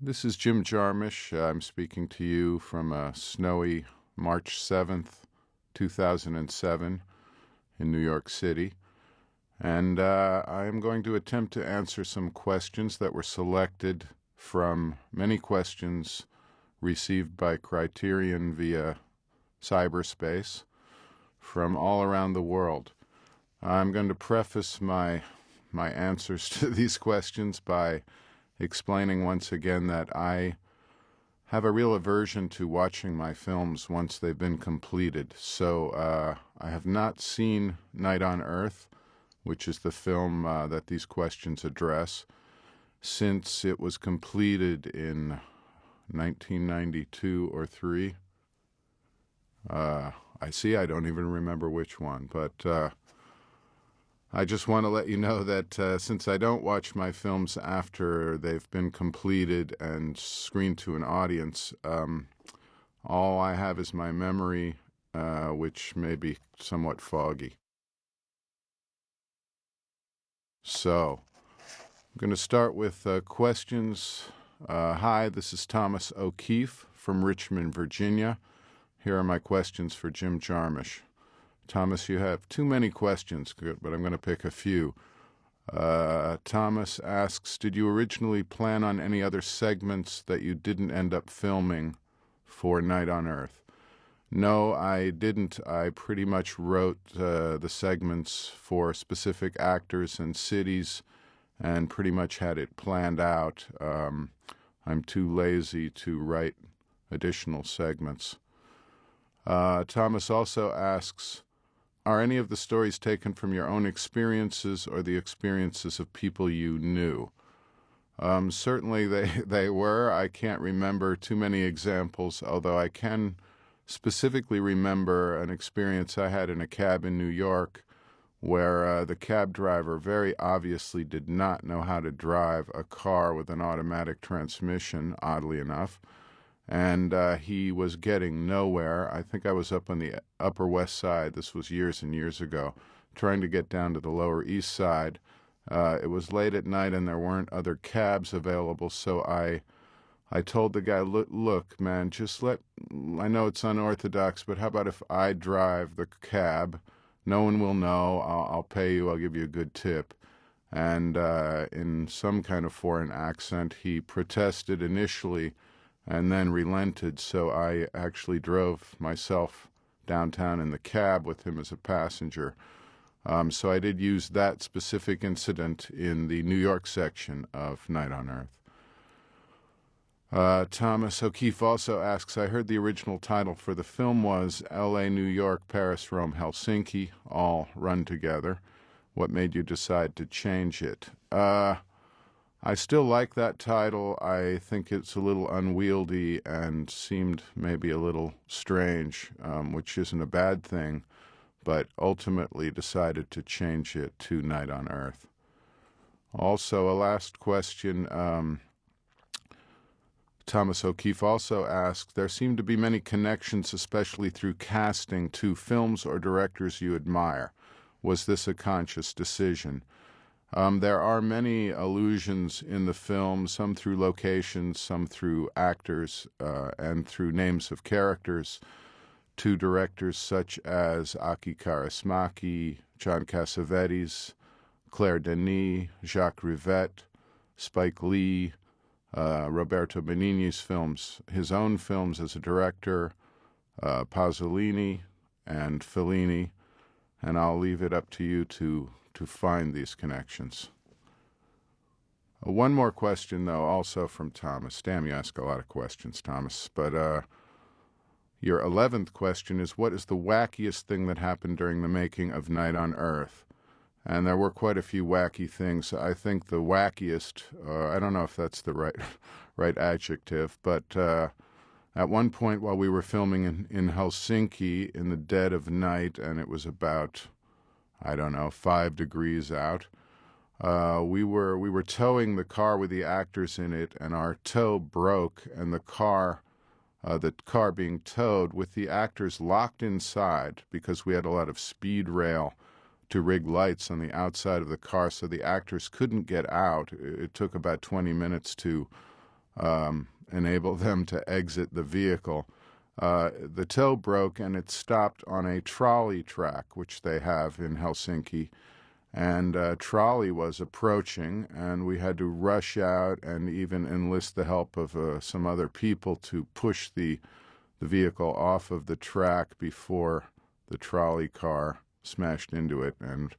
This is Jim Jarmusch. I'm speaking to you from a snowy March 7th, 2007 in New York City. And I am going to attempt to answer some questions that were selected from many questions received by Criterion via cyberspace from all around the world. I'm going to preface my answers to these questions by explaining once again that I have a real aversion to watching my films once they've been completed. So I have not seen Night on Earth, which is the film that these questions address, since it was completed in 1992 or 3. I see I don't even remember which one, but I just want to let you know that since I don't watch my films after they've been completed and screened to an audience, all I have is my memory, which may be somewhat foggy. So, I'm going to start with questions. Hi, this is Thomas O'Keefe from Richmond, Virginia. Here are my questions for Jim Jarmusch. Thomas, you have too many questions, but I'm going to pick a few. Thomas asks, did you originally plan on any other segments that you didn't end up filming for Night on Earth? No, I didn't. I pretty much wrote the segments for specific actors and cities and pretty much had it planned out. I'm too lazy to write additional segments. Thomas also asks, are any of the stories taken from your own experiences or the experiences of people you knew? Certainly they were. I can't remember too many examples, although I can specifically remember an experience I had in a cab in New York where the cab driver very obviously did not know how to drive a car with an automatic transmission, oddly enough. And he was getting nowhere. I think I was up on the Upper West Side. This was years and years ago, trying to get down to the Lower East Side. It was late at night and there weren't other cabs available, so I told the guy, look, man, I know it's unorthodox, but how about if I drive the cab? No one will know. I'll pay you. I'll give you a good tip. And in some kind of foreign accent, he protested initially and then relented, so I actually drove myself downtown in the cab with him as a passenger. So I did use that specific incident in the New York section of Night on Earth. Thomas O'Keefe also asks, I heard the original title for the film was L.A., New York, Paris, Rome, Helsinki, all run together. What made you decide to change it? I still like that title. I think it's a little unwieldy and seemed maybe a little strange, which isn't a bad thing, but ultimately decided to change it to Night on Earth. Also, a last question. Thomas O'Keefe also asks, there seem to be many connections, especially through casting, to films or directors you admire. Was this a conscious decision? There are many allusions in the film, some through locations, some through actors, and through names of characters, to directors such as Aki Kaurismäki, John Cassavetes, Claire Denis, Jacques Rivette, Spike Lee, Roberto Benigni's films, his own films as a director, Pasolini and Fellini, and I'll leave it up to you to find these connections. One more question, though, also from Thomas. Damn, you ask a lot of questions, Thomas. But your 11th question is, what is the wackiest thing that happened during the making of Night on Earth? And there were quite a few wacky things. I think the wackiest, I don't know if that's the right adjective, but at one point while we were filming in Helsinki in the dead of night, and it was about, 5 degrees out, we were towing the car with the actors in it, and our tow broke, and the car being towed with the actors locked inside because we had a lot of speed rail to rig lights on the outside of the car, so the actors couldn't get out. It took about 20 minutes to enable them to exit the vehicle. The tow broke and it stopped on a trolley track, which they have in Helsinki. And a trolley was approaching, and we had to rush out and even enlist the help of some other people to push the vehicle off of the track before the trolley car smashed into it. And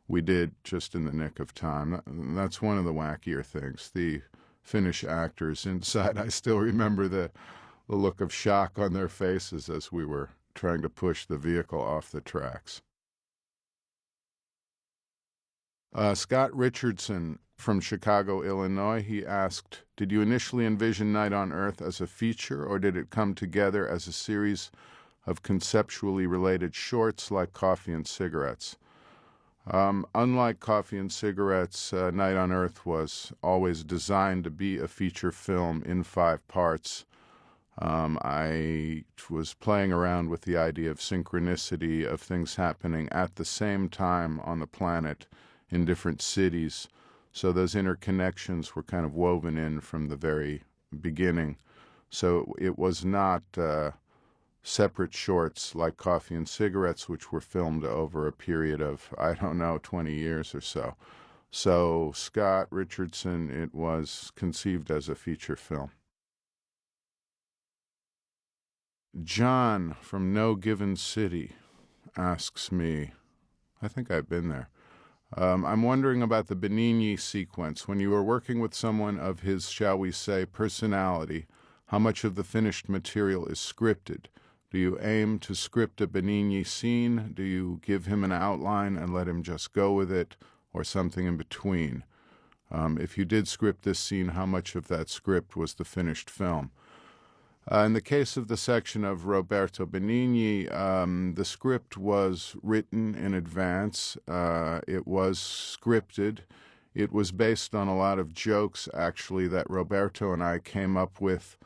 we did just in the nick of time. That's one of the wackier things. The Finnish actors inside, I still remember the look of shock on their faces as we were trying to push the vehicle off the tracks. Scott Richardson from Chicago, Illinois, he asked, did you initially envision Night on Earth as a feature, or did it come together as a series of conceptually related shorts like Coffee and Cigarettes? Unlike Coffee and Cigarettes, Night on Earth was always designed to be a feature film in 5 parts. I was playing around with the idea of synchronicity, of things happening at the same time on the planet in different cities. So those interconnections were kind of woven in from the very beginning. So it was not separate shorts like Coffee and Cigarettes, which were filmed over a period of, 20 years or so. So Scott Richardson, it was conceived as a feature film. John from No Given City asks me, I think I've been there. I'm wondering about the Benigni sequence. When you were working with someone of his, shall we say, personality, how much of the finished material is scripted? Do you aim to script a Benigni scene? Do you give him an outline and let him just go with it, or something in between? If you did script this scene, how much of that script was the finished film? In the case of the section of Roberto Benigni, the script was written in advance. It was scripted. It was based on a lot of jokes, actually, that Roberto and I came up with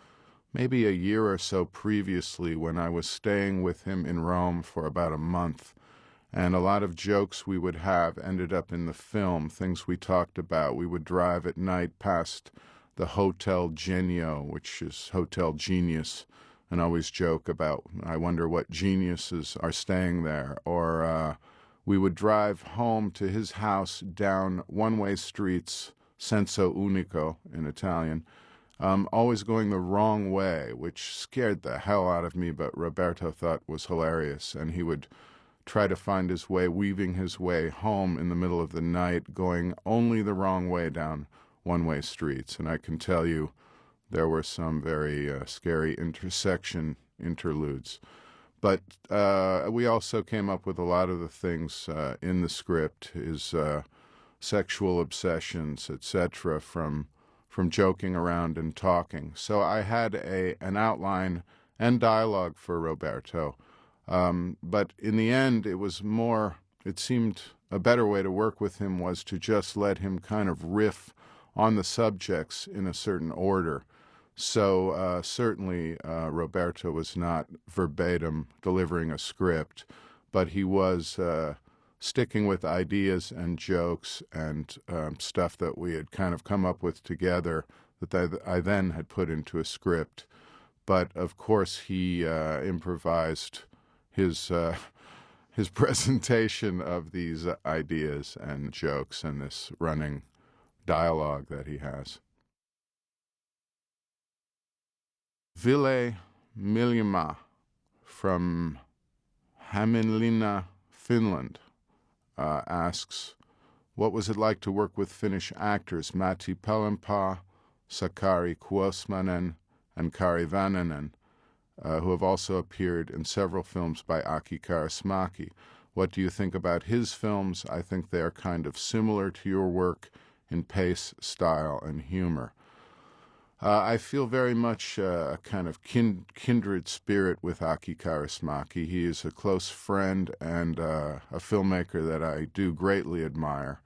maybe a year or so previously when I was staying with him in Rome for about a month. And a lot of jokes we would have ended up in the film, things we talked about. We would drive at night past the Hotel Genio, which is Hotel Genius, and always joke about, I wonder what geniuses are staying there. Or we would drive home to his house down one-way streets, senso unico in Italian, always going the wrong way, which scared the hell out of me, but Roberto thought was hilarious, and he would try to find his way, weaving his way home in the middle of the night, going only the wrong way down one-way streets. And I can tell you there were some very scary intersection interludes. But we also came up with a lot of the things in the script, his sexual obsessions, etc., from joking around and talking. So I had an outline and dialogue for Roberto. But in the end, it seemed a better way to work with him was to just let him kind of riff on the subjects in a certain order. So certainly Roberto was not verbatim delivering a script, but he was sticking with ideas and jokes and stuff that we had kind of come up with together that I then had put into a script. But of course he improvised his presentation of these ideas and jokes and this running dialogue that he has. Ville Miljama from Hämeenlinna, Finland, asks, what was it like to work with Finnish actors Matti Pellonpää, Sakari Kuosmanen, and Kari Vannanen, who have also appeared in several films by Aki Kaurismäki? What do you think about his films? I think they are kind of similar to your work in pace, style, and humor. I feel very much a kind of kindred spirit with Aki Kaurismäki. He is a close friend and a filmmaker that I do greatly admire.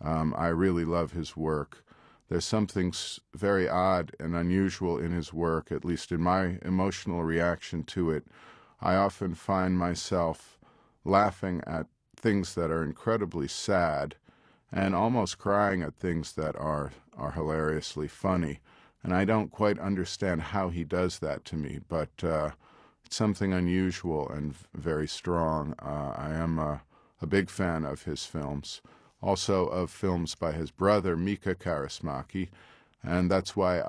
I really love his work. There's something very odd and unusual in his work, at least in my emotional reaction to it. I often find myself laughing at things that are incredibly sad and almost crying at things that are hilariously funny. And I don't quite understand how he does that to me, but it's something unusual and very strong. I am a big fan of his films, also of films by his brother, Mika Kaurismäki, and that's why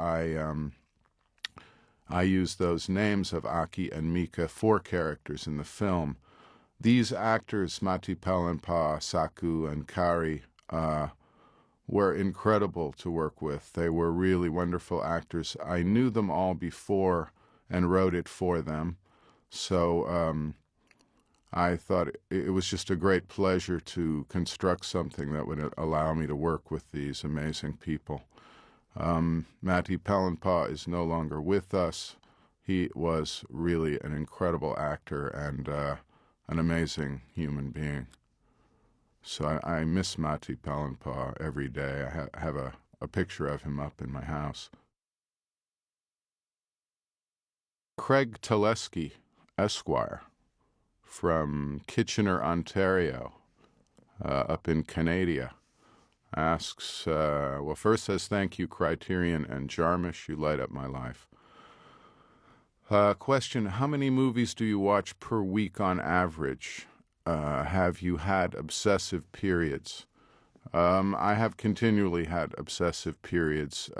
I use those names of Aki and Mika for characters in the film. These actors, Matti Pellonpää, Saku, and Kari, were incredible to work with. They were really wonderful actors. I knew them all before and wrote it for them, so I thought it was just a great pleasure to construct something that would allow me to work with these amazing people. Matti Pellonpää is no longer with us. He was really an incredible actor and an amazing human being. So I miss Matti Pellonpää every day. I have a picture of him up in my house. Craig Teleski, Esquire, from Kitchener, Ontario, up in Canada, asks, well, first says, thank you, Criterion and Jarmusch, you light up my life. Question, how many movies do you watch per week on average? Have you had obsessive periods? I have continually had obsessive periods.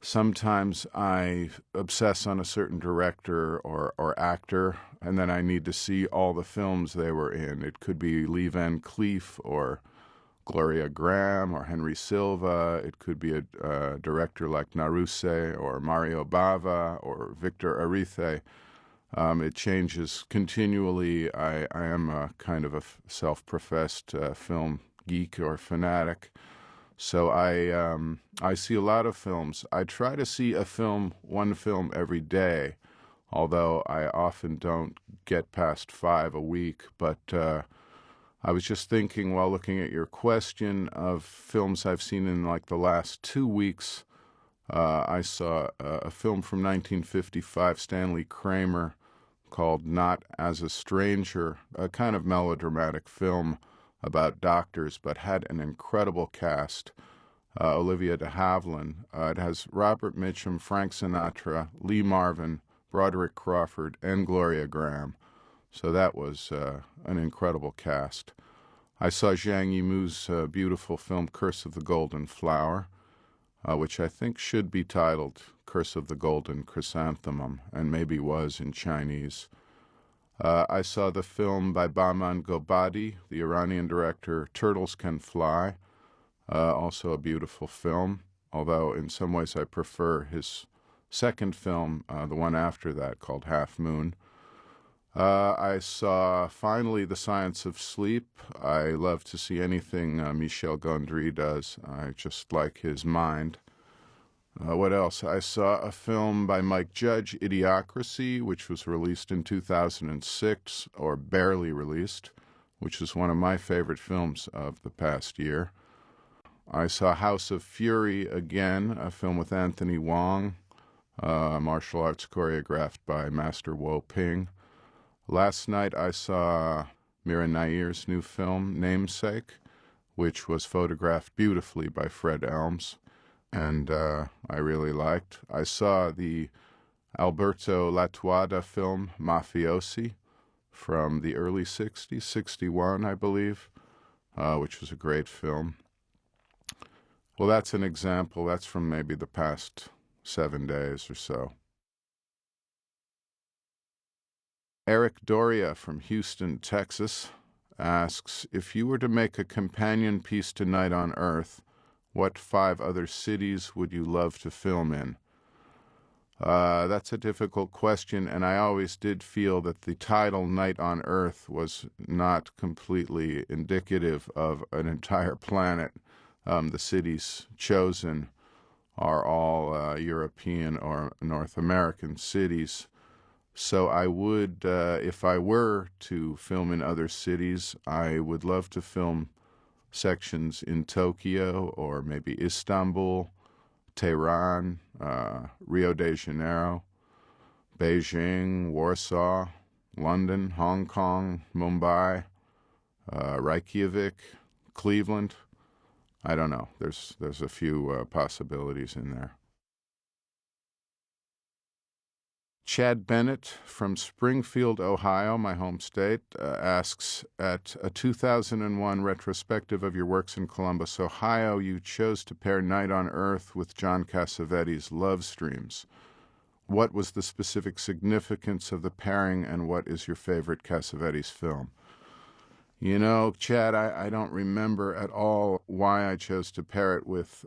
Sometimes I obsess on a certain director or actor, and then I need to see all the films they were in. It could be Lee Van Cleef or Gloria Graham or Henry Silva. It could be a director like Naruse or Mario Bava or Victor Arithe. It changes continually. I am a kind of a self-professed film geek or fanatic. So I see a lot of films. I try to see one film every day, although I often don't get past 5 a week. But I was just thinking while looking at your question of films I've seen in like the last 2 weeks. I saw a film from 1955, Stanley Kramer, called Not as a Stranger, a kind of melodramatic film about doctors, but had an incredible cast. Olivia de Havilland. It has Robert Mitchum, Frank Sinatra, Lee Marvin, Broderick Crawford, and Gloria Graham. So that was an incredible cast. I saw Zhang Yimou's beautiful film Curse of the Golden Flower, which I think should be titled Curse of the Golden Chrysanthemum, and maybe was in Chinese. I saw the film by Bahman Gobadi, the Iranian director, Turtles Can Fly, also a beautiful film, although in some ways I prefer his second film, the one after that, called Half Moon. I saw, finally, The Science of Sleep. I love to see anything Michel Gondry does. I just like his mind. What else? I saw a film by Mike Judge, Idiocracy, which was released in 2006, or barely released, which is one of my favorite films of the past year. I saw House of Fury again, a film with Anthony Wong, martial arts choreographed by Master Wo Ping. Last night I saw Mira Nair's new film, Namesake, which was photographed beautifully by Fred Elms, and I really liked. I saw the Alberto Latuada film, Mafiosi, from the early 60s, 61, I believe, which was a great film. Well, that's an example. That's from maybe the past 7 days or so. Eric Doria from Houston, Texas, asks, if you were to make a companion piece to Night on Earth, what 5 other cities would you love to film in? That's a difficult question, and I always did feel that the title Night on Earth was not completely indicative of an entire planet. The cities chosen are all European or North American cities. So I would, if I were to film in other cities, I would love to film sections in Tokyo or maybe Istanbul, Tehran, Rio de Janeiro, Beijing, Warsaw, London, Hong Kong, Mumbai, Reykjavik, Cleveland. I don't know. There's a few possibilities in there. Chad Bennett from Springfield, Ohio, my home state, asks, at a 2001 retrospective of your works in Columbus, Ohio, you chose to pair Night on Earth with John Cassavetes' Love Streams. What was the specific significance of the pairing, and what is your favorite Cassavetes film? You know, Chad, I don't remember at all why I chose to pair it with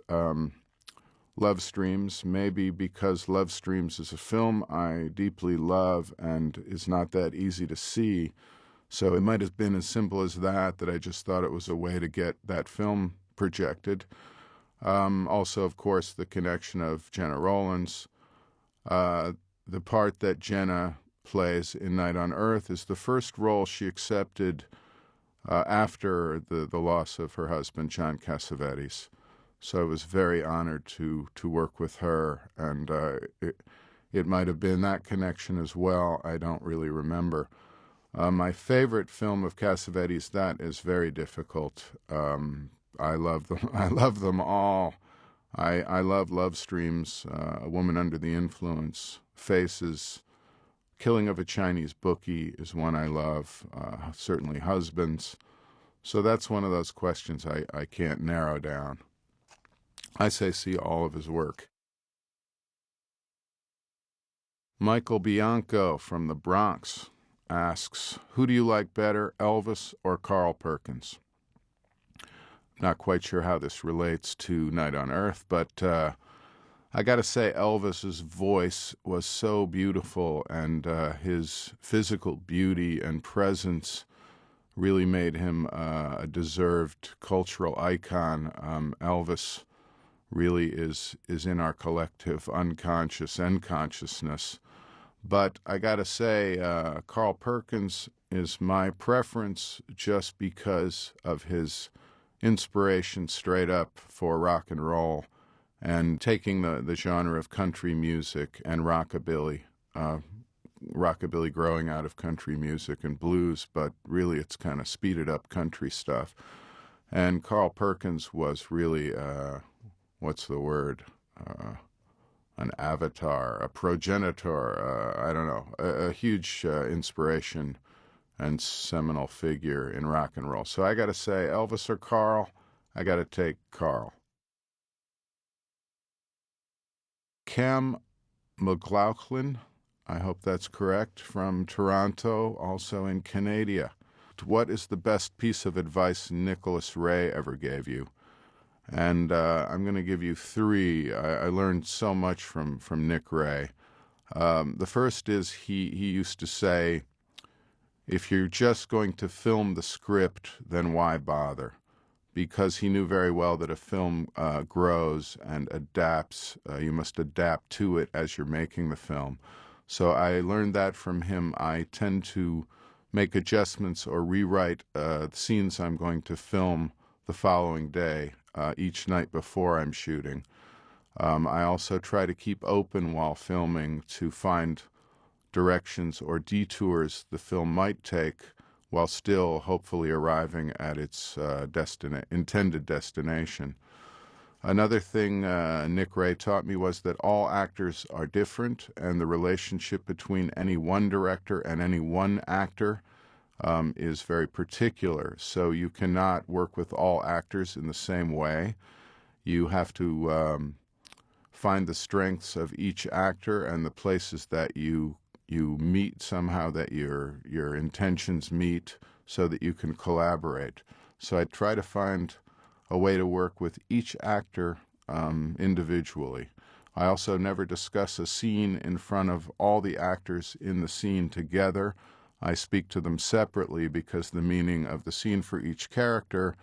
Love Streams. Maybe because Love Streams is a film I deeply love and is not that easy to see. So it might have been as simple as that I just thought it was a way to get that film projected. Also, of course, the connection of Jenna Rollins. The part that Jenna plays in Night on Earth is the first role she accepted after the loss of her husband, John Cassavetes. So I was very honored to work with her, and it might have been that connection as well. I don't really remember. My favorite film of Cassavetes, that is very difficult. I love them. I love them all. I love Love Streams, A Woman Under the Influence, Faces, Killing of a Chinese Bookie is one I love, certainly Husbands. So that's one of those questions I can't narrow down. I say see all of his work. Michael Bianco from the Bronx asks, who do you like better, Elvis or Carl Perkins? Not quite sure how this relates to Night on Earth, but I got to say Elvis's voice was so beautiful, and his physical beauty and presence really made him a deserved cultural icon. Elvis really is in our collective unconscious and consciousness. But I got to say, Carl Perkins is my preference just because of his inspiration straight up for rock and roll and taking the genre of country music and rockabilly growing out of country music and blues, but really it's kind of speeded up country stuff. And Carl Perkins was really, what's the word? An avatar, a progenitor, I don't know, a huge inspiration and seminal figure in rock and roll. So I got to say, Elvis or Carl, I got to take Carl. Cam McLaughlin, I hope that's correct, from Toronto, also in Canada. What is the best piece of advice Nicholas Ray ever gave you? And I'm going to give you three. I learned so much from Nick Ray. The first is he used to say, if you're just going to film the script, then why bother? Because he knew very well that a film grows and adapts. You must adapt to it as you're making the film. So I learned that from him. I tend to make adjustments or rewrite scenes I'm going to film the following day, each night before I'm shooting. I also try to keep open while filming to find directions or detours the film might take while still hopefully arriving at its intended destination. Another thing Nick Ray taught me was that all actors are different, and the relationship between any one director and any one actor is very particular. So you cannot work with all actors in the same way. You have to find the strengths of each actor and the places that you meet somehow, that your intentions meet, so that you can collaborate. So I try to find a way to work with each actor individually. I also never discuss a scene in front of all the actors in the scene together. I speak to them separately because the meaning of the scene for each character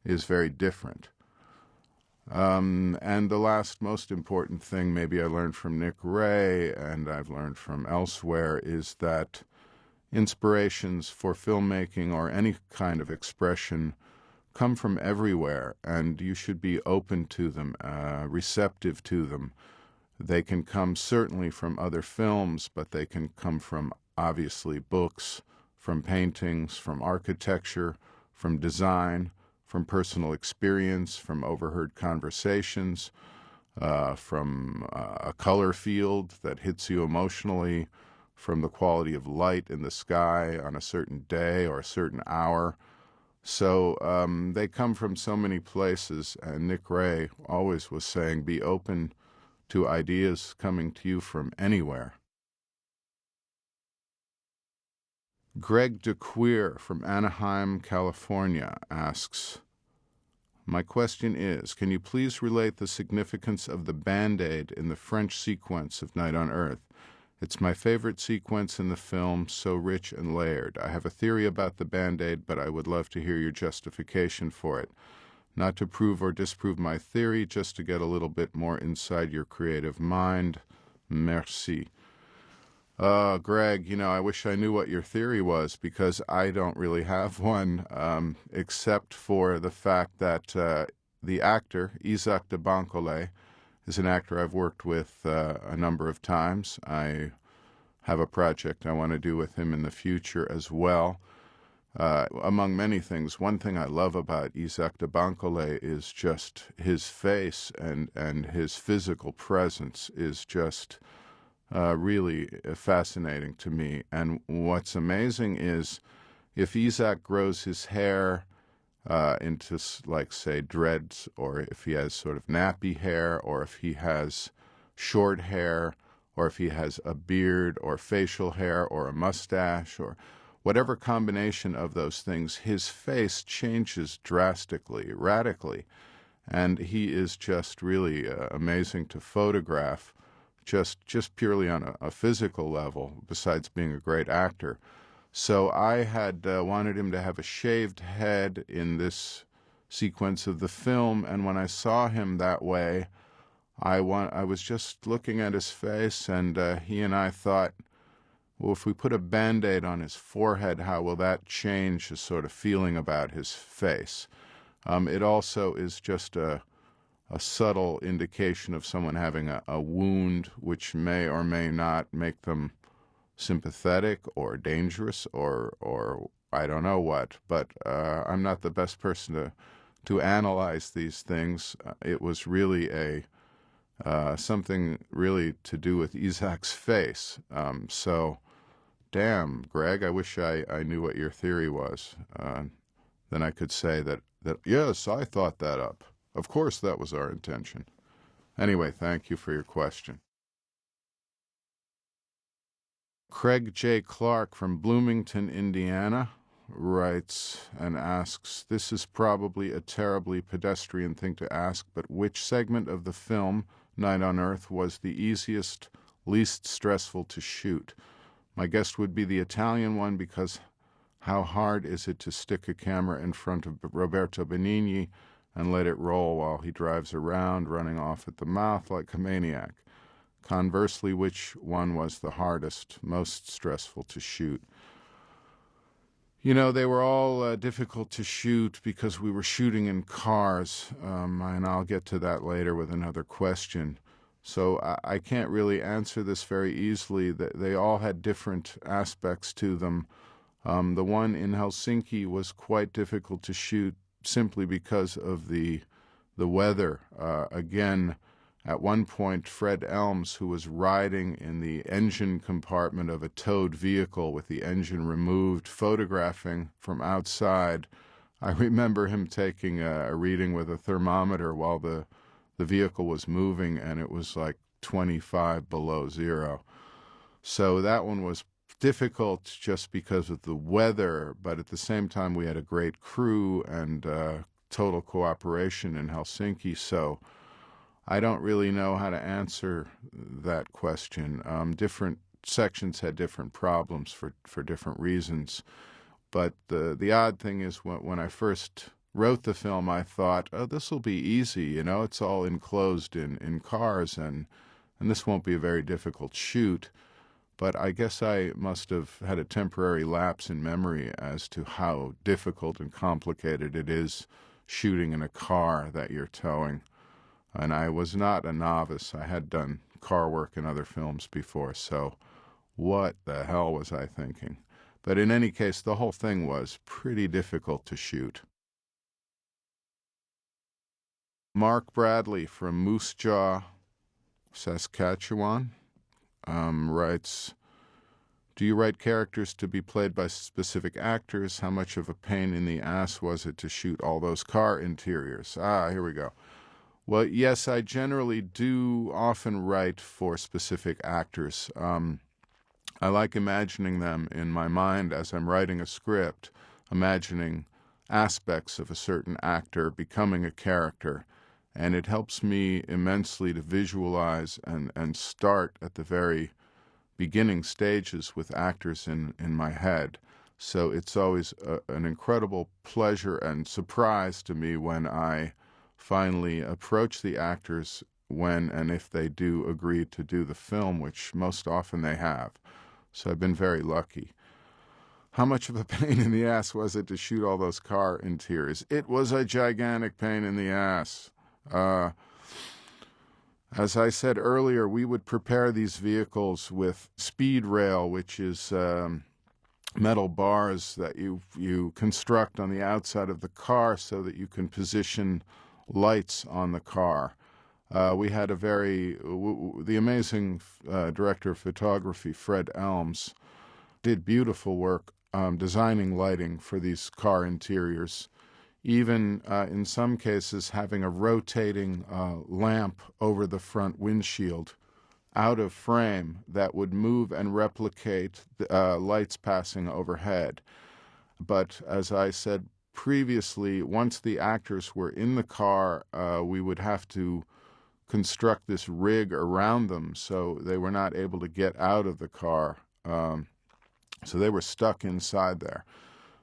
is very different. And the last most important thing maybe I learned from Nick Ray, and I've learned from elsewhere, is that inspirations for filmmaking or any kind of expression come from everywhere, and you should be open to them, receptive to them. They can come certainly from other films, but they can come from, obviously, books, from paintings, from architecture, from design, from personal experience, from overheard conversations. from a color field that hits you emotionally, from the quality of light in the sky on a certain day or a certain hour. So they come from so many places, and Nick Ray always was saying, be open to ideas coming to you from anywhere. Greg DeQueer from Anaheim, California asks, my question is, can you please relate the significance of the Band-Aid in the French sequence of Night on Earth? It's my favorite sequence in the film, so rich and layered. I have a theory about the Band-Aid, but I would love to hear your justification for it. Not to prove or disprove my theory, just to get a little bit more inside your creative mind. Merci. Greg, I wish I knew what your theory was, because I don't really have one, except for the fact that the actor, Isaac de Bancolé, is an actor I've worked with a number of times. I have a project I want to do with him in the future as well. Among many things, one thing I love about Isaac de Bancolé is just his face, and his physical presence is just really fascinating to me. And what's amazing is if Isaac grows his hair into, like, say, dreads, or if he has sort of nappy hair, or if he has short hair, or if he has a beard or facial hair or a mustache, or whatever combination of those things, his face changes drastically, radically. And he is just really amazing to photograph, just purely on a physical level, besides being a great actor. So I had wanted him to have a shaved head in this sequence of the film, and when I saw him that way, I was just looking at his face, and he and I thought, well, if we put a Band-Aid on his forehead, how will that change his sort of feeling about his face? It also is just a subtle indication of someone having a wound, which may or may not make them sympathetic or dangerous or I don't know what. But I'm not the best person to analyze these things. It was really something really to do with Isaac's face. So, damn, Greg, I wish I knew what your theory was. Then I could say that yes, I thought that up. Of course, that was our intention. Anyway, thank you for your question. Craig J. Clark from Bloomington, Indiana, writes and asks, this is probably a terribly pedestrian thing to ask, but which segment of the film, Night on Earth, was the easiest, least stressful to shoot? My guess would be the Italian one, because how hard is it to stick a camera in front of Roberto Benigni and let it roll while he drives around, running off at the mouth like a maniac? Conversely, which one was the hardest, most stressful to shoot? They were all difficult to shoot because we were shooting in cars, and I'll get to that later with another question. So I can't really answer this very easily. They all had different aspects to them. The one in Helsinki was quite difficult to shoot simply because of the weather. Again, at one point, Fred Elms, who was riding in the engine compartment of a towed vehicle with the engine removed, photographing from outside, I remember him taking a reading with a thermometer while the vehicle was moving, and it was like 25 below zero. So that one was difficult just because of the weather, but at the same time we had a great crew and total cooperation in Helsinki, so I don't really know how to answer that question. Different sections had different problems for different reasons, but the odd thing is when I first wrote the film, I thought, oh, this will be easy, it's all enclosed in cars, and this won't be a very difficult shoot. But I guess I must have had a temporary lapse in memory as to how difficult and complicated it is shooting in a car that you're towing. And I was not a novice. I had done car work in other films before, so what the hell was I thinking? But in any case, the whole thing was pretty difficult to shoot. Mark Bradley from Moose Jaw, Saskatchewan, writes, do you write characters to be played by specific actors? How much of a pain in the ass was it to shoot all those car interiors? Ah, here we go. Well, yes, I generally do often write for specific actors. I like imagining them in my mind as I'm writing a script, imagining aspects of a certain actor becoming a character, and it helps me immensely to visualize and start at the very beginning stages with actors in my head. So it's always an incredible pleasure and surprise to me when I finally approach the actors when and if they do agree to do the film, which most often they have. So I've been very lucky. How much of a pain in the ass was it to shoot all those car interiors? It was a gigantic pain in the ass. As I said earlier, we would prepare these vehicles with speed rail, which is metal bars that you construct on the outside of the car so that you can position lights on the car. We had the amazing director of photography, Fred Elms, did beautiful work designing lighting for these car interiors. Even in some cases having a rotating lamp over the front windshield out of frame that would move and replicate the lights passing overhead. But as I said previously, once the actors were in the car, we would have to construct this rig around them so they were not able to get out of the car. So they were stuck inside there.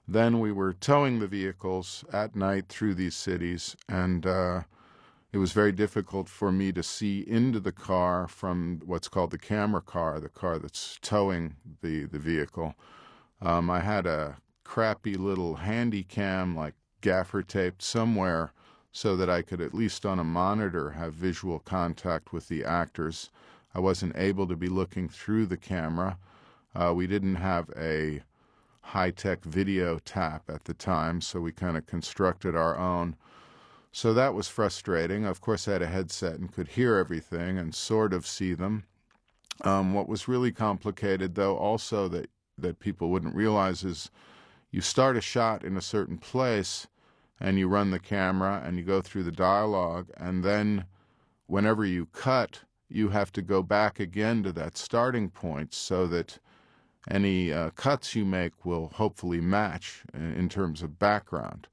Then we were towing the vehicles at night through these cities, and it was very difficult for me to see into the car from what's called the camera car, the car that's towing the vehicle. I had a crappy little handy cam, like gaffer taped somewhere, so that I could at least on a monitor have visual contact with the actors. I wasn't able to be looking through the camera. We didn't have a high-tech video tap at the time, so we kind of constructed our own. So that was frustrating. Of course, I had a headset and could hear everything and sort of see them. What was really complicated, though, also that people wouldn't realize is you start a shot in a certain place and you run the camera and you go through the dialogue, and then whenever you cut, you have to go back again to that starting point so that any cuts you make will hopefully match in terms of background.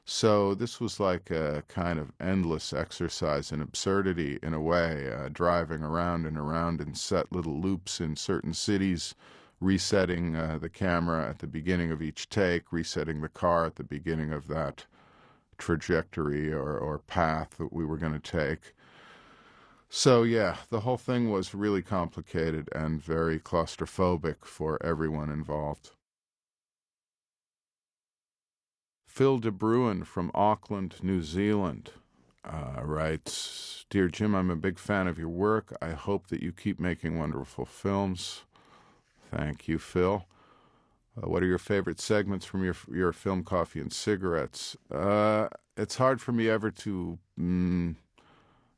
So this was like a kind of endless exercise in absurdity in a way, driving around and around in set little loops in certain cities, resetting the camera at the beginning of each take, resetting the car at the beginning of that trajectory or path that we were going to take. So yeah, the whole thing was really complicated and very claustrophobic for everyone involved. Phil De Bruin from Auckland, New Zealand, writes, Dear Jim, I'm a big fan of your work. I hope that you keep making wonderful films. Thank you, Phil. What are your favorite segments from your film, Coffee and Cigarettes? It's hard for me ever to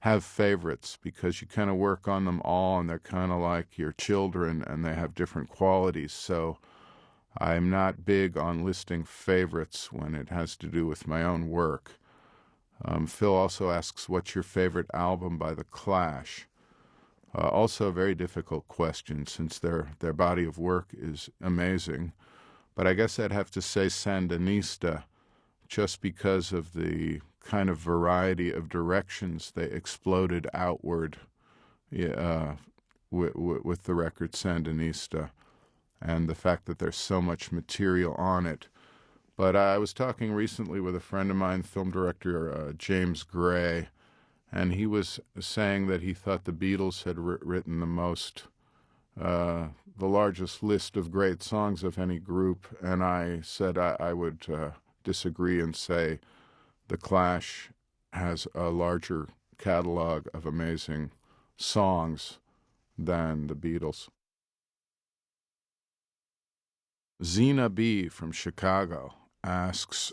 have favorites because you kind of work on them all and they're kind of like your children and they have different qualities. So I'm not big on listing favorites when it has to do with my own work. Phil also asks, what's your favorite album by The Clash? Also a very difficult question since their body of work is amazing. But I guess I'd have to say Sandinista just because of the kind of variety of directions they exploded outward with the record Sandinista, and the fact that there's so much material on it. But I was talking recently with a friend of mine, film director James Gray, and he was saying that he thought the Beatles had written the largest list of great songs of any group, and I said I would disagree and say The Clash has a larger catalog of amazing songs than the Beatles. Zena B. from Chicago asks,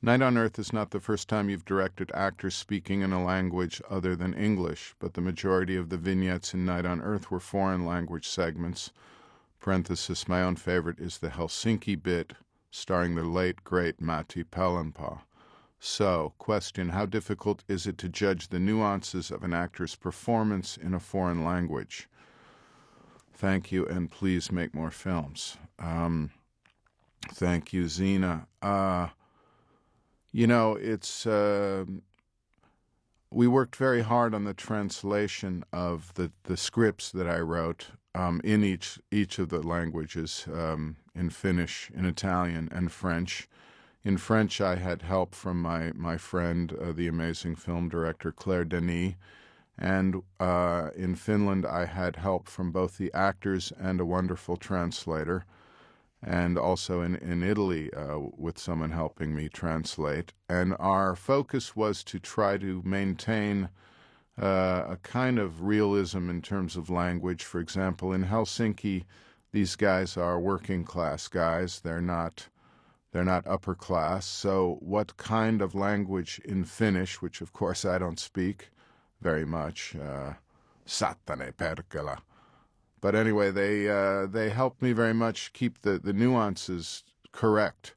Night on Earth is not the first time you've directed actors speaking in a language other than English, but the majority of the vignettes in Night on Earth were foreign language segments. Parenthesis, my own favorite is the Helsinki bit, starring the late, great Matti Pellonpää. So, question, how difficult is it to judge the nuances of an actor's performance in a foreign language? Thank you, and please make more films. Thank you, Zena. We worked very hard on the translation of the scripts that I wrote in each of the languages, in Finnish, in Italian, and French. In French, I had help from my friend, the amazing film director Claire Denis, and in Finland, I had help from both the actors and a wonderful translator, and also in Italy with someone helping me translate. And our focus was to try to maintain a kind of realism in terms of language. For example, in Helsinki, these guys are working class guys. They're not upper class. So what kind of language in Finnish, which of course I don't speak very much, satane perkele. But anyway, they helped me very much keep the nuances correct.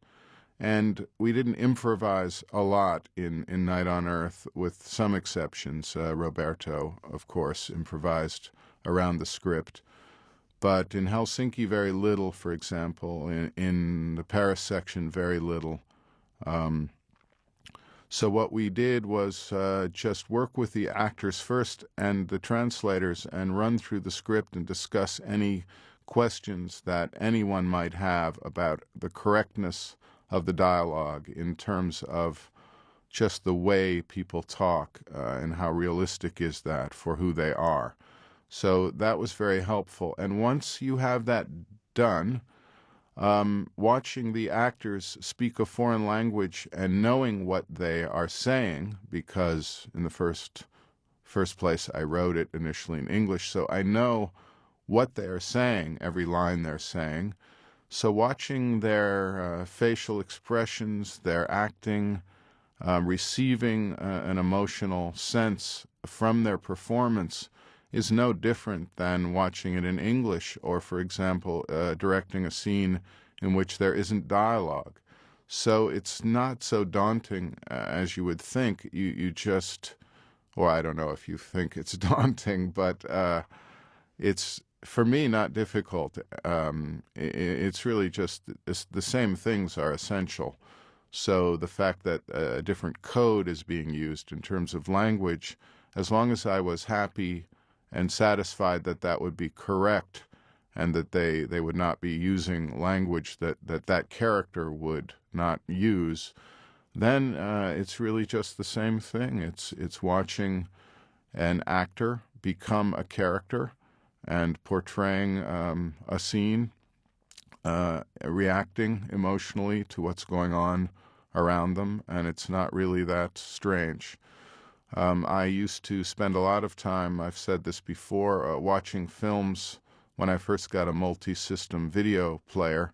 And we didn't improvise a lot in Night on Earth, with some exceptions. Roberto, of course, improvised around the script. But in Helsinki, very little, for example. In the Paris section, very little. So what we did was just work with the actors first and the translators and run through the script and discuss any questions that anyone might have about the correctness of the dialogue in terms of just the way people talk and how realistic is that for who they are. So that was very helpful. And once you have that done, watching the actors speak a foreign language and knowing what they are saying, because in the first place I wrote it initially in English, so I know what they are saying, every line they're saying. So watching their facial expressions, their acting, receiving an emotional sense from their performance is no different than watching it in English or, for example, directing a scene in which there isn't dialogue. So it's not so daunting as you would think. You just, or I don't know if you think it's daunting, but it's, for me, not difficult. It's really just the same things are essential. So the fact that a different code is being used in terms of language, as long as I was happy and satisfied that that would be correct and that they would not be using language that character would not use, then it's really just the same thing. It's watching an actor become a character and portraying a scene, reacting emotionally to what's going on around them, and it's not really that strange. I used to spend a lot of time, I've said this before, watching films when I first got a multi-system video player,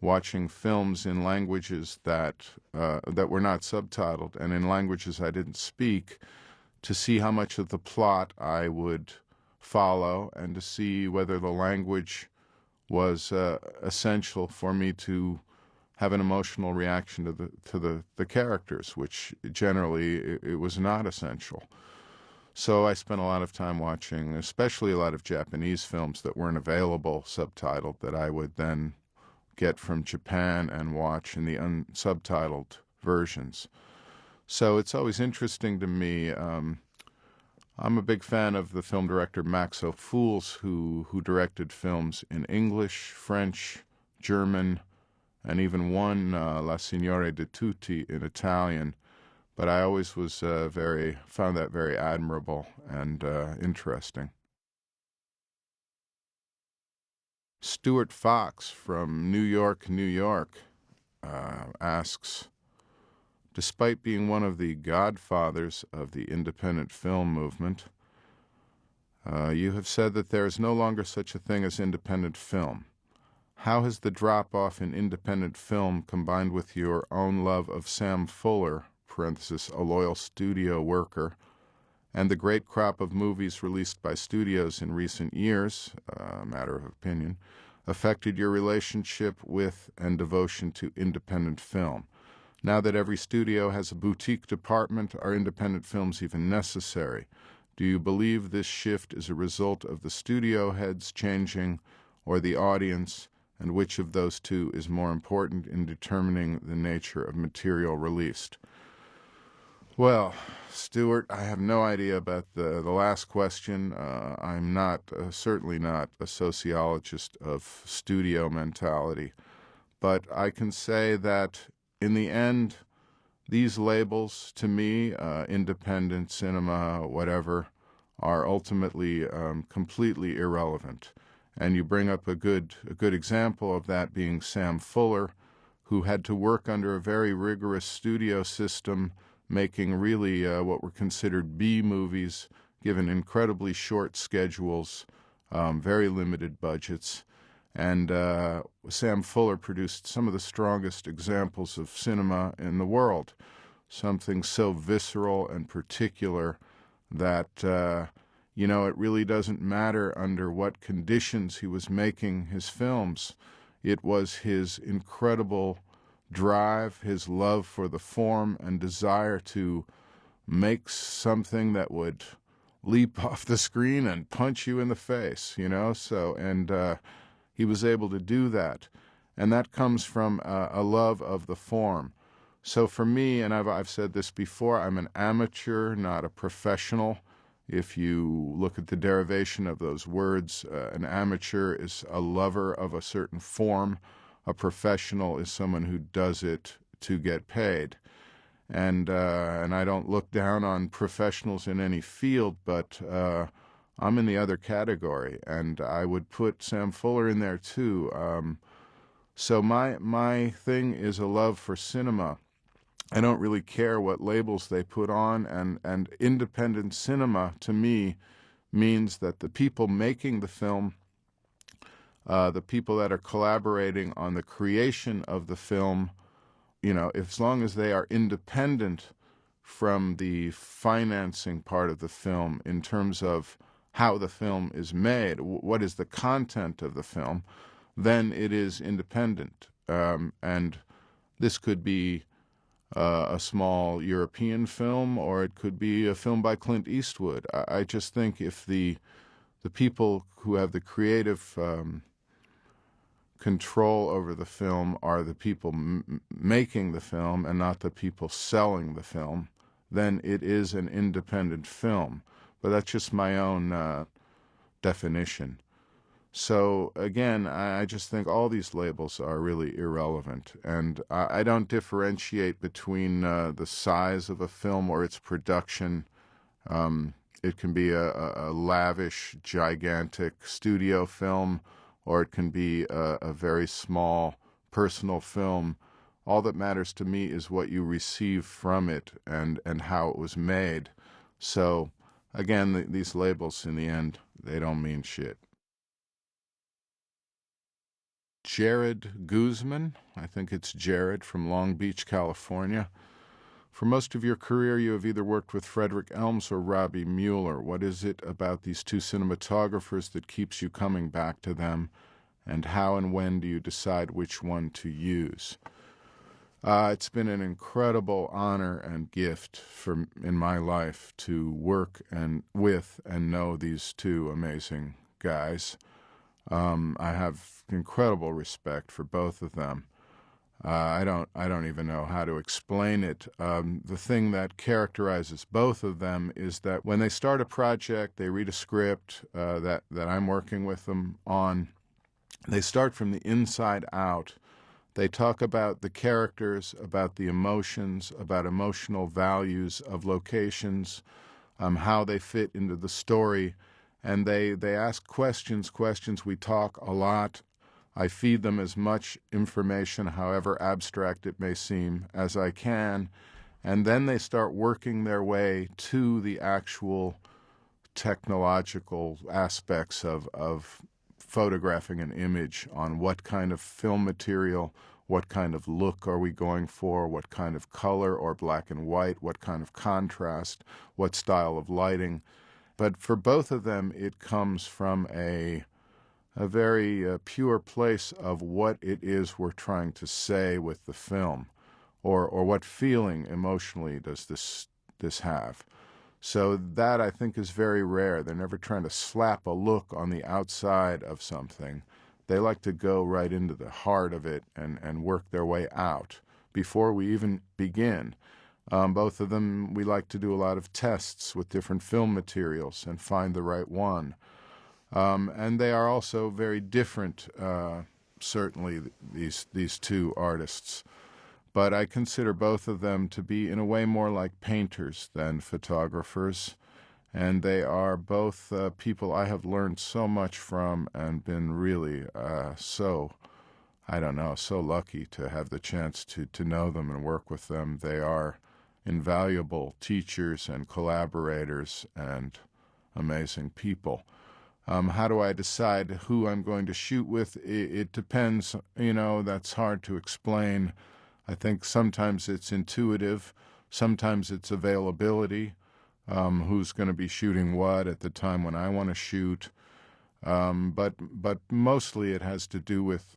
watching films in languages that were not subtitled and in languages I didn't speak, to see how much of the plot I would follow and to see whether the language was essential for me to have an emotional reaction to the characters, which generally it was not essential. So I spent a lot of time watching, especially a lot of Japanese films that weren't available subtitled, that I would then get from Japan and watch in the unsubtitled versions. So it's always interesting to me. I'm a big fan of the film director Max Ophuls, who directed films in English, French, German, and even one La Signora di Tutti in Italian. But I always found that very admirable and interesting. Stuart Fox from New York, New York asks, despite being one of the godfathers of the independent film movement, you have said that there is no longer such a thing as independent film. how has the drop-off in independent film combined with your own love of Sam Fuller, parenthesis, a loyal studio worker, and the great crop of movies released by studios in recent years, a matter of opinion, affected your relationship with and devotion to independent film? Now that every studio has a boutique department, are independent films even necessary? Do you believe this shift is a result of the studio heads changing or the audience, and which of those two is more important in determining the nature of material released? Well, Stuart, I have no idea about the last question. I'm not, certainly not a sociologist of studio mentality, but I can say that in the end, these labels, to me, independent, cinema, whatever, are ultimately completely irrelevant. And you bring up a good example of that being Sam Fuller, who had to work under a very rigorous studio system, making really what were considered B movies, given incredibly short schedules, very limited budgets. And Sam Fuller produced some of the strongest examples of cinema in the world, something so visceral and particular that, it really doesn't matter under what conditions he was making his films. It was his incredible drive, his love for the form and desire to make something that would leap off the screen and punch you in the face, he was able to do that, and that comes from a love of the form. So for me, and I've said this before, I'm an amateur, not a professional. If you look at the derivation of those words, an amateur is a lover of a certain form. A professional is someone who does it to get paid. And I don't look down on professionals in any field, but I'm in the other category, and I would put Sam Fuller in there too. So my thing is a love for cinema. I don't really care what labels they put on, and independent cinema to me means that the people making the film, the people that are collaborating on the creation of the film, as long as they are independent from the financing part of the film in terms of how the film is made, what is the content of the film, then it is independent. And this could be a small European film, or it could be a film by Clint Eastwood. I just think if the people who have the creative control over the film are the people making the film and not the people selling the film, then it is an independent film. But that's just my own definition. So again, I just think all these labels are really irrelevant, and I don't differentiate between the size of a film or its production. It can be a lavish, gigantic studio film, or it can be a very small personal film. All that matters to me is what you receive from it and how it was made. So again, these labels in the end, they don't mean shit. Jared Guzman, I think it's Jared from Long Beach, California. For most of your career, you have either worked with Frederick Elms or Robbie Mueller. What is it about these two cinematographers that keeps you coming back to them, and how and when do you decide which one to use? It's been an incredible honor and gift in my life to work with and know these two amazing guys. I have incredible respect for both of them. I don't even know how to explain it. The thing that characterizes both of them is that when they start a project, they read a script that I'm working with them on. They start from the inside out. They talk about the characters, about the emotions, about emotional values of locations, how they fit into the story. And they ask questions. We talk a lot. I feed them as much information, however abstract it may seem, as I can. And then they start working their way to the actual technological aspects of photographing an image on what kind of film material, what kind of look are we going for, what kind of color or black and white, what kind of contrast, what style of lighting. But for both of them, it comes from a very pure place of what it is we're trying to say with the film, or what feeling emotionally does this have. So that, I think, is very rare. They're never trying to slap a look on the outside of something. They like to go right into the heart of it and work their way out before we even begin. Both of them, we like to do a lot of tests with different film materials and find the right one. And they are also very different, certainly, these two artists. But I consider both of them to be, in a way, more like painters than photographers. And they are both people I have learned so much from and been really so lucky to have the chance to know them and work with them. They are invaluable teachers and collaborators and amazing people. How do I decide who I'm going to shoot with? It depends. That's hard to explain. I think sometimes it's intuitive, sometimes it's availability, who's going to be shooting what at the time when I want to shoot. But mostly it has to do with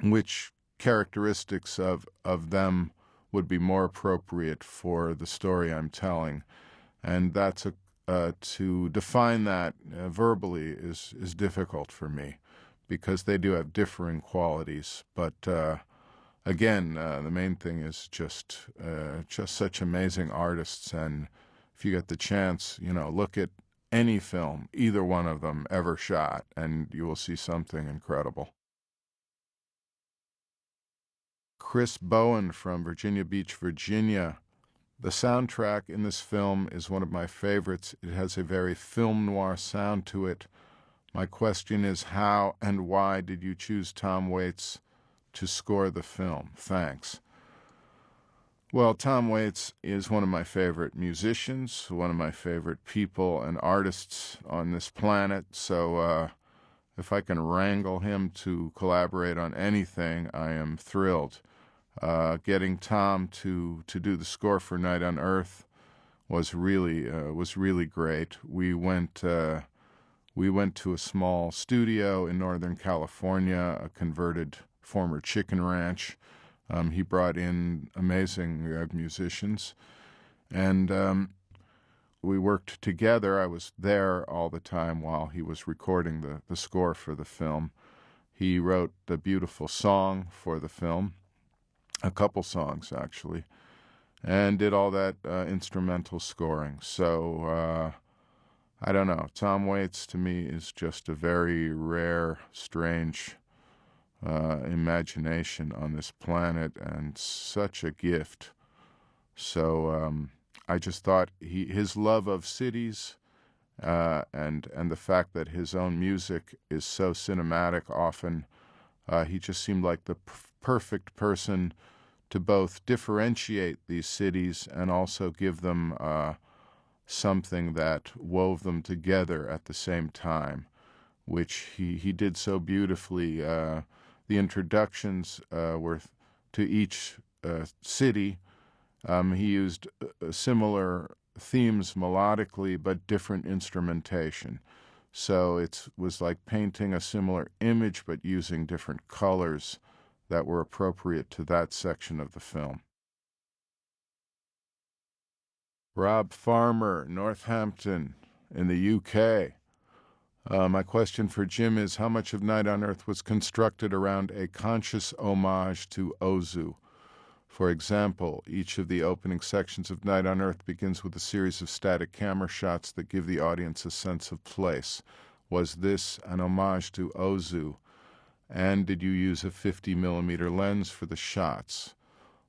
which characteristics of them would be more appropriate for the story I'm telling. And that's to define that verbally is difficult for me, because they do have differing qualities. But again, the main thing is just such amazing artists. And if you get the chance, look at any film either one of them ever shot, and you will see something incredible. Chris Bowen from Virginia Beach, Virginia. The soundtrack in this film is one of my favorites. It has a very film noir sound to it. My question is, how and why did you choose Tom Waits to score the film? Thanks. Well, Tom Waits is one of my favorite musicians, one of my favorite people and artists on this planet. So if I can wrangle him to collaborate on anything, I am thrilled. Getting Tom to do the score for Night on Earth was really great. We went to a small studio in Northern California, a converted former chicken ranch. He brought in amazing musicians, and we worked together. I was there all the time while he was recording the score for the film. He wrote a beautiful song for the film, a couple songs actually, and did all that instrumental scoring. So I don't know. Tom Waits to me is just a very rare, strange imagination on this planet, and such a gift. So I just thought his love of cities and the fact that his own music is so cinematic often, he just seemed like the perfect person to both differentiate these cities and also give them something that wove them together at the same time, which he did so beautifully. The introductions were to each city. He used similar themes melodically, but different instrumentation. So it was like painting a similar image, but using different colors that were appropriate to that section of the film. Rob Farmer, Northampton, in the UK. My question for Jim is, how much of Night on Earth was constructed around a conscious homage to Ozu? For example, each of the opening sections of Night on Earth begins with a series of static camera shots that give the audience a sense of place. Was this an homage to Ozu? And did you use a 50-millimeter lens for the shots?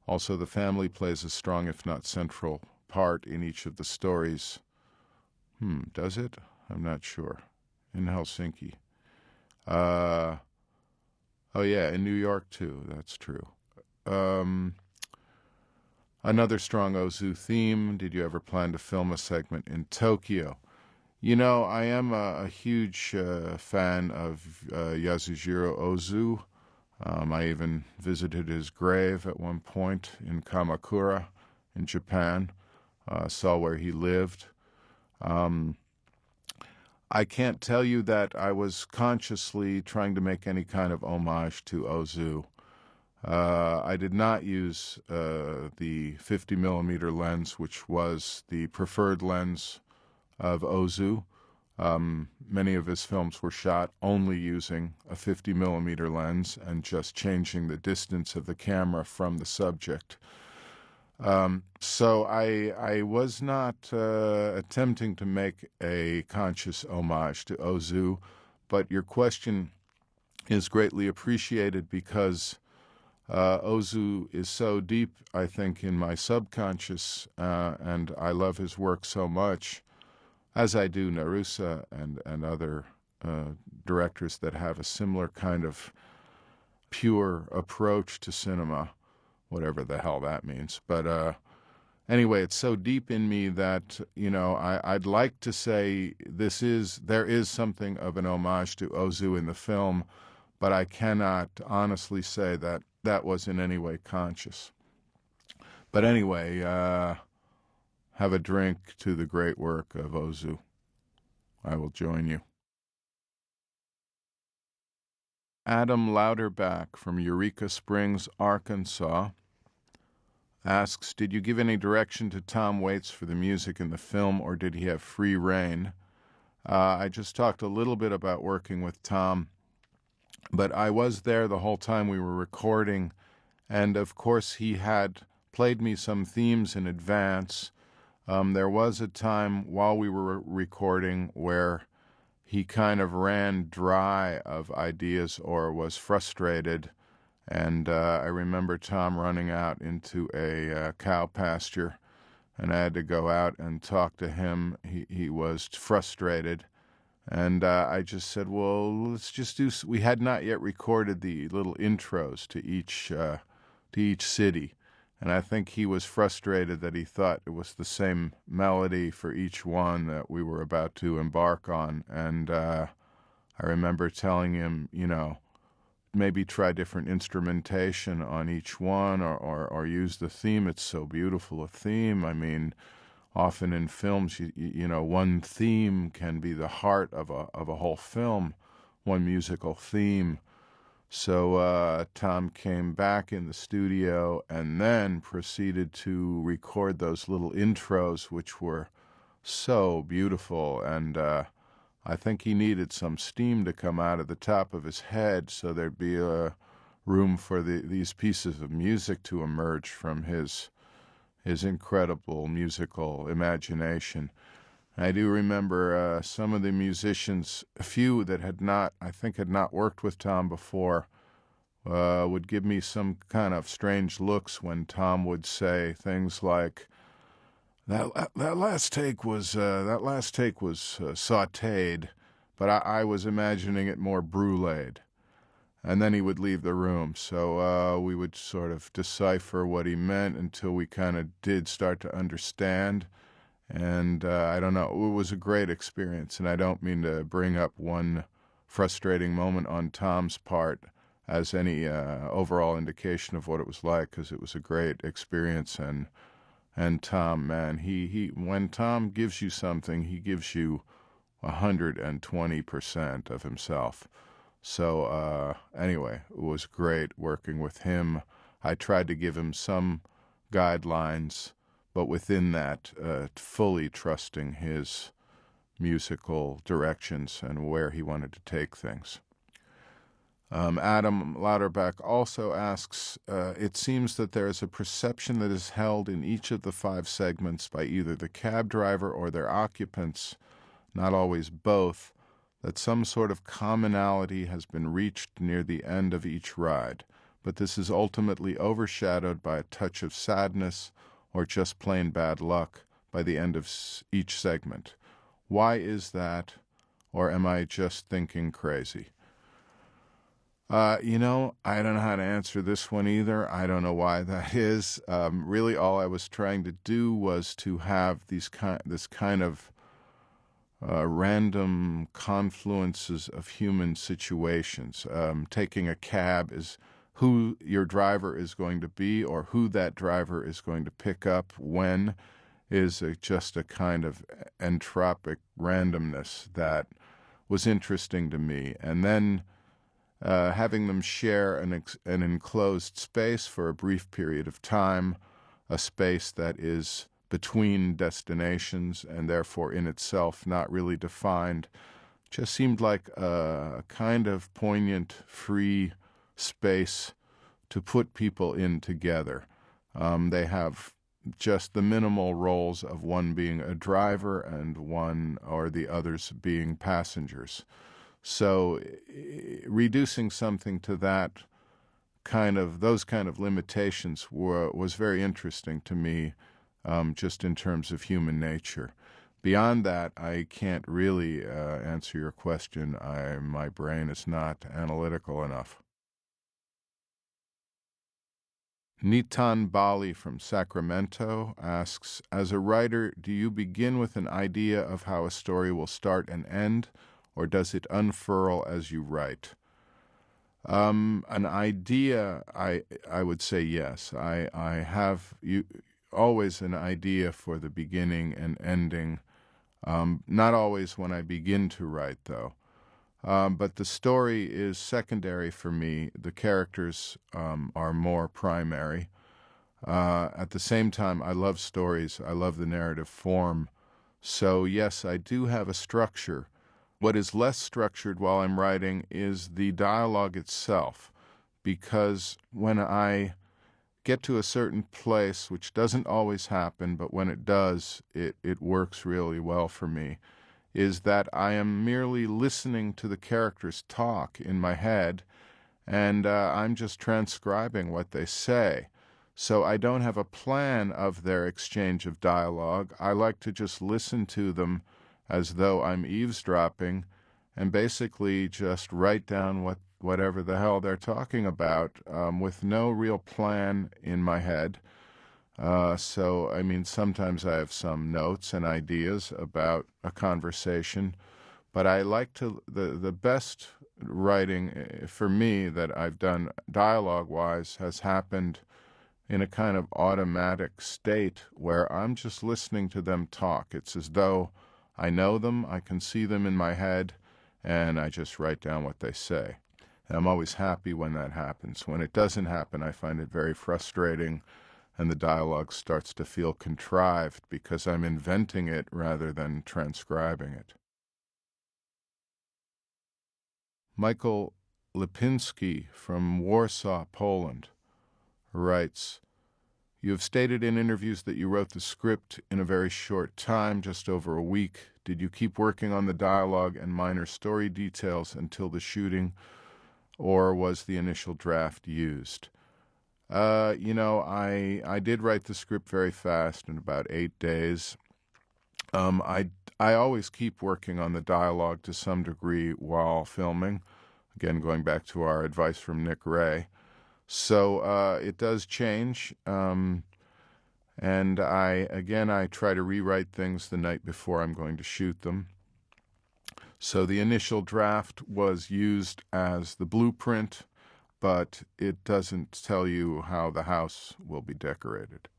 Also, the family plays a strong, if not central, part in each of the stories. Does it? I'm not sure. In Helsinki. Oh yeah, in New York too, that's true. Another strong Ozu theme. Did you ever plan to film a segment in Tokyo? I am a huge fan of Yasujiro Ozu. I even visited his grave at one point in Kamakura in Japan, saw where he lived. Um, I can't tell you that I was consciously trying to make any kind of homage to Ozu. I did not use the 50 millimeter lens, which was the preferred lens of Ozu. Many of his films were shot only using a 50 millimeter lens and just changing the distance of the camera from the subject. So I was not attempting to make a conscious homage to Ozu, but your question is greatly appreciated because Ozu is so deep, I think, in my subconscious, and I love his work so much, as I do Narusa and other directors that have a similar kind of pure approach to cinema, whatever the hell that means. But anyway, it's so deep in me that, I'd like to say there is something of an homage to Ozu in the film, but I cannot honestly say that that was in any way conscious. But anyway, have a drink to the great work of Ozu. I will join you. Adam Louderback from Eureka Springs, Arkansas, asks, did you give any direction to Tom Waits for the music in the film, or did he have free reign? I just talked a little bit about working with Tom, but I was there the whole time we were recording, and of course he had played me some themes in advance. There was a time while we were recording where he kind of ran dry of ideas or was frustrated, and I remember Tom running out into a cow pasture, and I had to go out and talk to him. He was frustrated, and I just said, well, let's just do... We had not yet recorded the little intros to each city, and I think he was frustrated that he thought it was the same melody for each one that we were about to embark on. And I remember telling him, maybe try different instrumentation on each one, or use the theme. It's so beautiful a theme. I mean, often in films, one theme can be the heart of a whole film, one musical theme. So Tom came back in the studio and then proceeded to record those little intros, which were so beautiful. And I think he needed some steam to come out of the top of his head so there'd be room for these pieces of music to emerge from his incredible musical imagination. I do remember some of the musicians, a few that had not worked with Tom before, would give me some kind of strange looks when Tom would say things like, that last take was sautéed, but I was imagining it more bruleed. And then he would leave the room. So we would sort of decipher what he meant until we kind of did start to understand. And I don't know, it was a great experience. And I don't mean to bring up one frustrating moment on Tom's part as any overall indication of what it was like, because it was a great experience. And Tom, man, he when Tom gives you something, he gives you 120% of himself. So anyway, it was great working with him. I tried to give him some guidelines, but within that, fully trusting his musical directions and where he wanted to take things. Adam Lauterbach also asks, it seems that there is a perception that is held in each of the 5 segments by either the cab driver or their occupants, not always both, that some sort of commonality has been reached near the end of each ride, but this is ultimately overshadowed by a touch of sadness or just plain bad luck by the end of each segment. Why is that, or am I just thinking crazy? I don't know how to answer this one either. I don't know why that is. Really, all I was trying to do was to have this kind of random confluences of human situations. Taking a cab is who your driver is going to be or who that driver is going to pick up when is just a kind of entropic randomness that was interesting to me. And then having them share an enclosed space for a brief period of time, a space that is between destinations and therefore in itself not really defined, just seemed like a kind of poignant, free space to put people in together. They have just the minimal roles of one being a driver and one or the others being passengers. So reducing something to that those kind of limitations was very interesting to me, just in terms of human nature. Beyond that, I can't really answer your question. My brain is not analytical enough. Nitan Bali from Sacramento asks, as a writer, do you begin with an idea of how a story will start and end, or does it unfurl as you write? An idea, I would say yes. I have always an idea for the beginning and ending. Not always when I begin to write, though. But the story is secondary for me. The characters are more primary. At the same time, I love stories. I love the narrative form. So, yes, I do have a structure. What is less structured while I'm writing is the dialogue itself, because when I get to a certain place, which doesn't always happen, but when it does, it works really well for me, is that I am merely listening to the characters talk in my head, and I'm just transcribing what they say. So I don't have a plan of their exchange of dialogue. I like to just listen to them as though I'm eavesdropping and basically just write down whatever the hell they're talking about, with no real plan in my head. So, I mean, sometimes I have some notes and ideas about a conversation, but I like the best writing for me that I've done dialogue-wise has happened in a kind of automatic state where I'm just listening to them talk. It's as though I know them, I can see them in my head, and I just write down what they say. And I'm always happy when that happens. When it doesn't happen, I find it very frustrating, and the dialogue starts to feel contrived because I'm inventing it rather than transcribing it. Michael Lipinski from Warsaw, Poland, writes, you have stated in interviews that you wrote the script in a very short time, just over a week. Did you keep working on the dialogue and minor story details until the shooting, or was the initial draft used? I did write the script very fast, in about 8 days. I always keep working on the dialogue to some degree while filming. Again, going back to our advice from Nick Ray. So it does change, and I try to rewrite things the night before I'm going to shoot them. So the initial draft was used as the blueprint, but it doesn't tell you how the house will be decorated.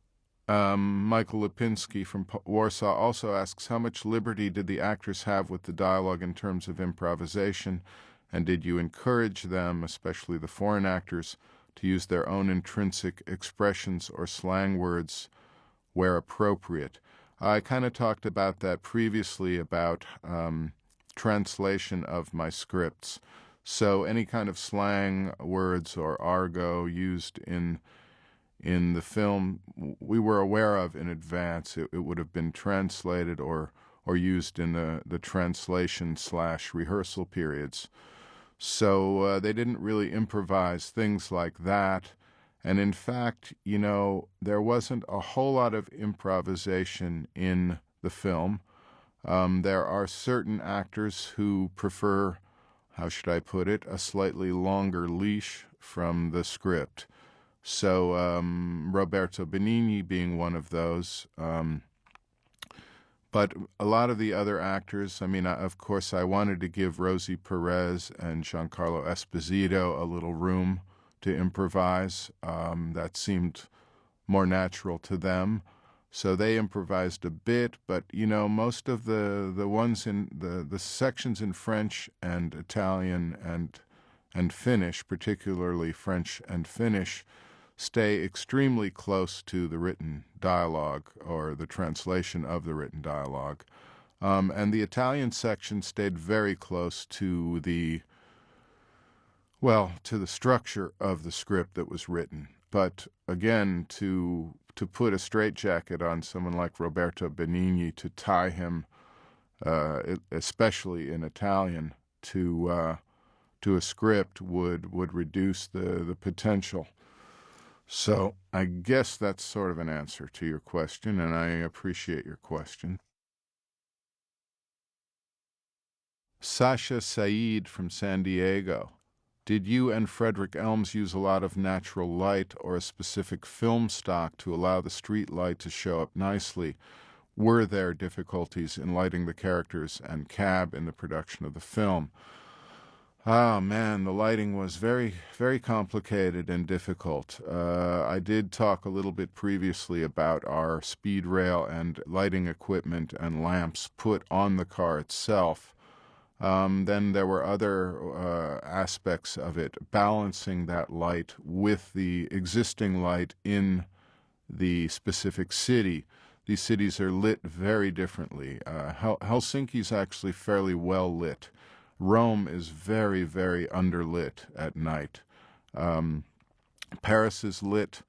Michael Lipinski from Warsaw also asks, how much liberty did the actors have with the dialogue in terms of improvisation, and did you encourage them, especially the foreign actors, to use their own intrinsic expressions or slang words where appropriate? I kind of talked about that previously, about translation of my scripts. So any kind of slang words or argot used in the film we were aware of in advance. It would have been translated or used in the translation/rehearsal periods. So they didn't really improvise things like that. And in fact, there wasn't a whole lot of improvisation in the film. There are certain actors who prefer, how should I put it, a slightly longer leash from the script. So Roberto Benigni being one of those. But a lot of the other actors, I mean, of course, I wanted to give Rosie Perez and Giancarlo Esposito a little room to improvise. That seemed more natural to them. So they improvised a bit, but most of the ones in the sections in French and Italian and Finnish, particularly French and Finnish, stay extremely close to the written dialogue or the translation of the written dialogue. And the Italian section stayed very close to to the structure of the script that was written. But again, to put a straitjacket on someone like Roberto Benigni, to tie him, especially in Italian, to a script would reduce the potential. So I guess that's sort of an answer to your question, and I appreciate your question. Sasha Saeed from San Diego. Did you and Frederick Elms use a lot of natural light or a specific film stock to allow the street light to show up nicely? Were there difficulties in lighting the characters and cab in the production of the film? Ah, man, the lighting was very, very complicated and difficult. I did talk a little bit previously about our speed rail and lighting equipment and lamps put on the car itself. Then there were other aspects of it, balancing that light with the existing light in the specific city. These cities are lit very differently. Helsinki's actually fairly well lit. Rome is very, very underlit at night. Paris is lit.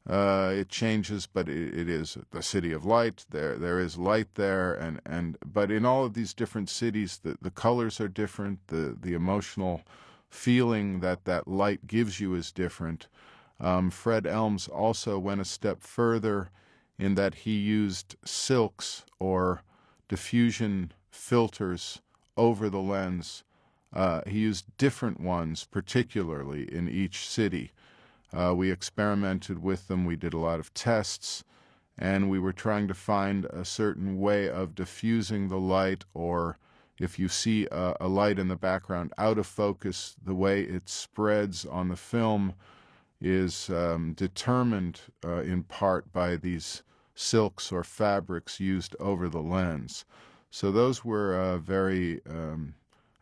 It changes, but it is the city of light. There is light there, but in all of these different cities, the colors are different. The emotional feeling that light gives you is different. Fred Elms also went a step further in that he used silks or diffusion filters over the lens. He used different ones, particularly in each city. We experimented with them. We did a lot of tests, and we were trying to find a certain way of diffusing the light, or if you see a light in the background out of focus, the way it spreads on the film is determined in part by these silks or fabrics used over the lens. So those were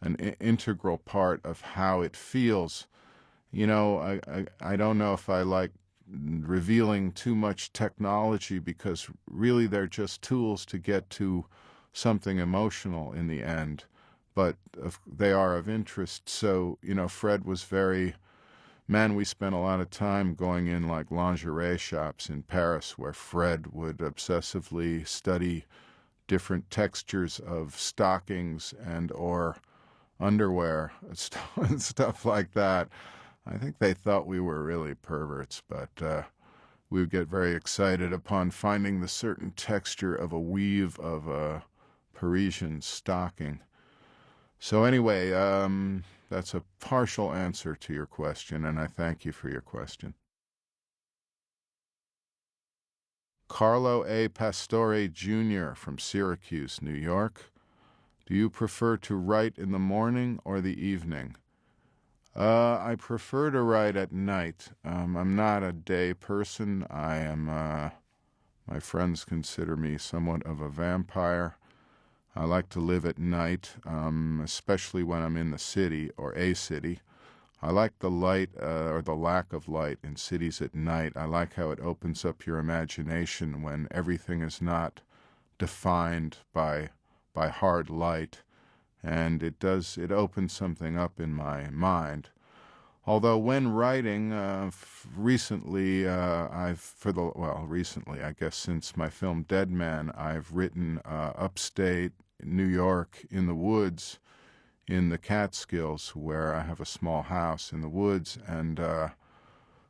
an integral part of how it feels. I don't know if I like revealing too much technology, because really they're just tools to get to something emotional in the end, but they are of interest. So, Fred was we spent a lot of time going in like lingerie shops in Paris where Fred would obsessively study different textures of stockings and or underwear and stuff like that. I think they thought we were really perverts, but we would get very excited upon finding the certain texture of a weave of a Parisian stocking. So anyway, that's a partial answer to your question, and I thank you for your question. Carlo A. Pastore Jr. from Syracuse, New York. Do you prefer to write in the morning or the evening? I prefer to write at night. I'm not a day person. My friends consider me somewhat of a vampire. I like to live at night, especially when I'm in the city or a city. I like the light or the lack of light in cities at night. I like how it opens up your imagination when everything is not defined by hard light, and it opens something up in my mind. Although when writing, recently, recently, I guess since my film Dead Man, I've written upstate New York in the woods, in the Catskills, where I have a small house in the woods, and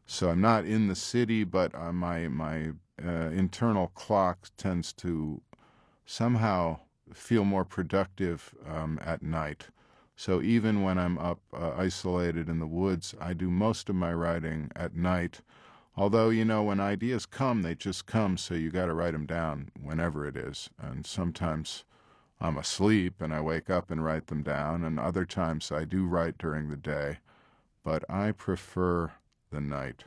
so I'm not in the city, but my internal clock tends to somehow feel more productive at night. So even when I'm up isolated in the woods, I do most of my writing at night, Although, when ideas come, they just come, so you got to write them down whenever it is. And sometimes I'm asleep and I wake up and write them down, and other times I do write during the day, but I prefer the night.